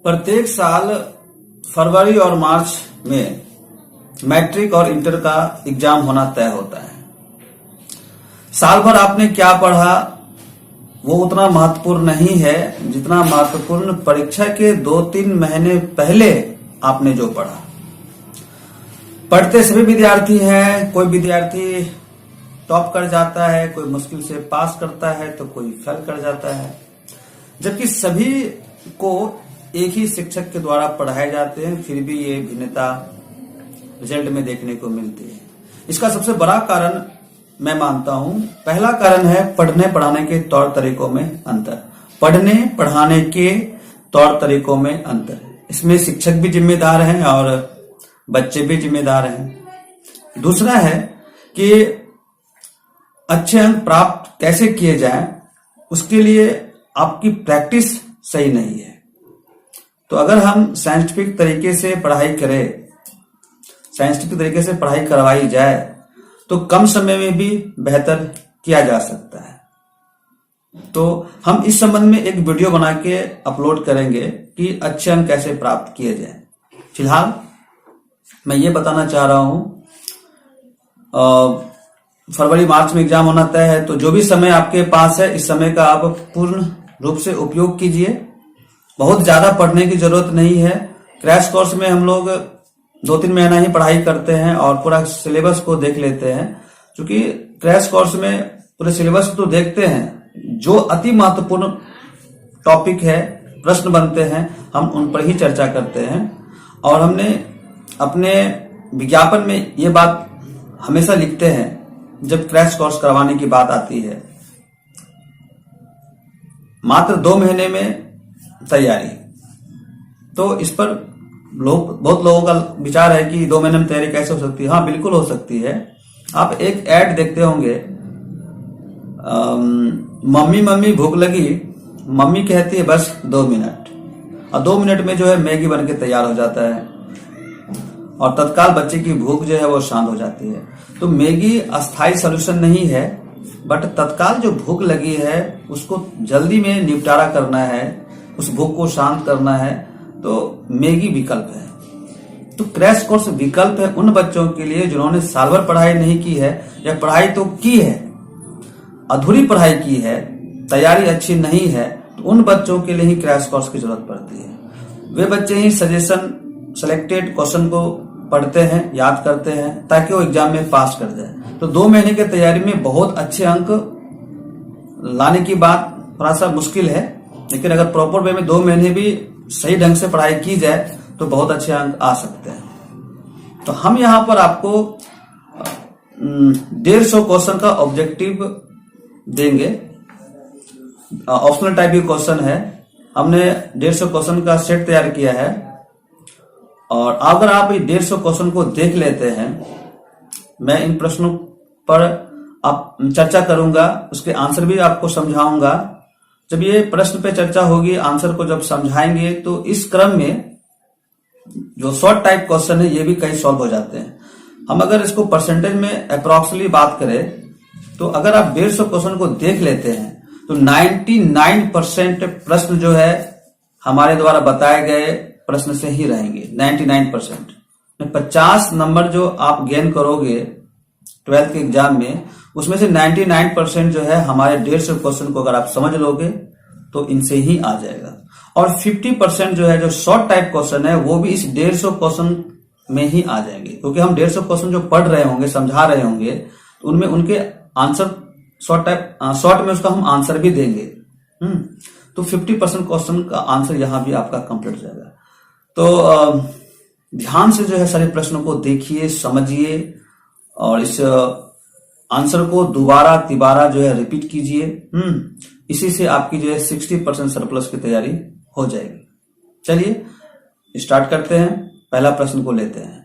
प्रत्येक साल फरवरी और मार्च में मैट्रिक और इंटर का एग्जाम होना तय होता है। साल भर आपने क्या पढ़ा वो उतना महत्वपूर्ण नहीं है जितना महत्वपूर्ण परीक्षा के 2-3 महीने पहले आपने जो पढ़ा। पढ़ते सभी विद्यार्थी हैं, कोई विद्यार्थी टॉप कर जाता है, कोई मुश्किल से पास करता है तो कोई फेल कर जाता है, जबकि सभी को एक ही शिक्षक के द्वारा पढ़ाए जाते हैं, फिर भी ये भिन्नता रिजल्ट में देखने को मिलती है। इसका सबसे बड़ा कारण मैं मानता हूं, पहला कारण है पढ़ने पढ़ाने के तौर तरीकों में अंतर। पढ़ने पढ़ाने के तौर तरीकों में अंतर, इसमें शिक्षक भी जिम्मेदार हैं और बच्चे भी जिम्मेदार हैं। दूसरा है कि अच्छे अंक प्राप्त कैसे किए जाएं, उसके लिए आपकी प्रैक्टिस सही नहीं है। तो अगर हम साइंटिफिक तरीके से पढ़ाई करें, साइंटिफिक तरीके से पढ़ाई करवाई जाए तो कम समय में भी बेहतर किया जा सकता है। तो हम इस संबंध में एक वीडियो बना के अपलोड करेंगे कि अच्छे अंक कैसे प्राप्त किए जाए। फिलहाल मैं ये बताना चाह रहा हूं, फरवरी मार्च में एग्जाम होना तय है, तो जो भी समय आपके पास है इस समय का आप पूर्ण रूप से उपयोग कीजिए। बहुत ज्यादा पढ़ने की जरूरत नहीं है। क्रैश कोर्स में हम लोग 2-3 महीना ही पढ़ाई करते हैं और पूरा सिलेबस को देख लेते हैं। क्योंकि क्रैश कोर्स में पूरे सिलेबस को तो देखते हैं, जो अति महत्वपूर्ण टॉपिक है, प्रश्न बनते हैं, हम उन पर ही चर्चा करते हैं। और हमने अपने विज्ञापन में ये बात हमेशा लिखते हैं जब क्रैश कोर्स करवाने की बात आती है, मात्र 2 महीने में तैयारी। तो इस पर बहुत लोगों का विचार है कि 2 महीने में तैयारी कैसे हो सकती है। हाँ, बिल्कुल हो सकती है। आप एक ऐड देखते होंगे, मम्मी मम्मी भूख लगी, मम्मी कहती है बस 2 मिनट, और 2 मिनट में जो है मैगी बन के तैयार हो जाता है और तत्काल बच्चे की भूख जो है वो शांत हो जाती है। तो मैगी अस्थायी सलूशन नहीं है, बट तत्काल जो भूख लगी है उसको जल्दी में निपटारा करना है, उस भूख को शांत करना है, तो मैगी विकल्प है। तो क्रैश कोर्स विकल्प है उन बच्चों के लिए जिन्होंने साल भर पढ़ाई नहीं की है, या पढ़ाई तो की है, अधूरी पढ़ाई की है, तैयारी अच्छी नहीं है, तो उन बच्चों के लिए ही क्रैश कोर्स की जरूरत पड़ती है। वे बच्चे ही सजेशन सिलेक्टेड क्वेश्चन को पढ़ते हैं, याद करते हैं, ताकि वो एग्जाम में पास कर जाए। तो 2 महीने की तैयारी में बहुत अच्छे अंक लाने की बात थोड़ा सा मुश्किल है, लेकिन अगर प्रॉपर वे में 2 महीने भी सही ढंग से पढ़ाई की जाए तो बहुत अच्छे अंक आ सकते हैं। तो हम यहां पर आपको 150 क्वेश्चन का ऑब्जेक्टिव देंगे। ऑप्शनल टाइप की क्वेश्चन है, हमने 150 क्वेश्चन का सेट तैयार किया है। और अगर आप 150 क्वेश्चन को देख लेते हैं, मैं इन प्रश्नों पर आप चर्चा करूंगा, उसके आंसर भी आपको समझाऊंगा। जब ये प्रश्न पे चर्चा होगी, आंसर को जब समझाएंगे, तो इस क्रम में जो शॉर्ट टाइप क्वेश्चन है ये भी कई सॉल्व हो जाते हैं। हम अगर इसको परसेंटेज में अप्रोक्सीमेटली बात करें, तो अगर आप 150 क्वेश्चन को देख लेते हैं तो 99% प्रश्न जो है हमारे द्वारा बताए गए प्रश्न से ही रहेंगे। 99% 50 नंबर जो आप गेन करोगे 12th के एग्जाम में, उसमें से 99% जो है हमारे 150 क्वेश्चन को अगर आप समझ लोगे तो इनसे ही आ जाएगा। और 50% जो है जो शॉर्ट टाइप क्वेश्चन है वो भी इस 150 क्वेश्चन में ही आ जाएंगे, क्योंकि हम 150 क्वेश्चन जो पढ़ रहे होंगे, समझा रहे होंगे, तो उनमें उनके आंसर शॉर्ट में उसका हम आंसर भी देंगे। तो 50% क्वेश्चन का आंसर यहां भी आपका कंप्लीट हो जाएगा। तो ध्यान से जो है सारे प्रश्नों को देखिए, समझिए और इस आंसर को दोबारा तिबारा जो है रिपीट कीजिए। इसी से आपकी जो है 60% सरप्लस की तैयारी हो जाएगी। चलिए स्टार्ट करते हैं, पहला प्रश्न को लेते हैं।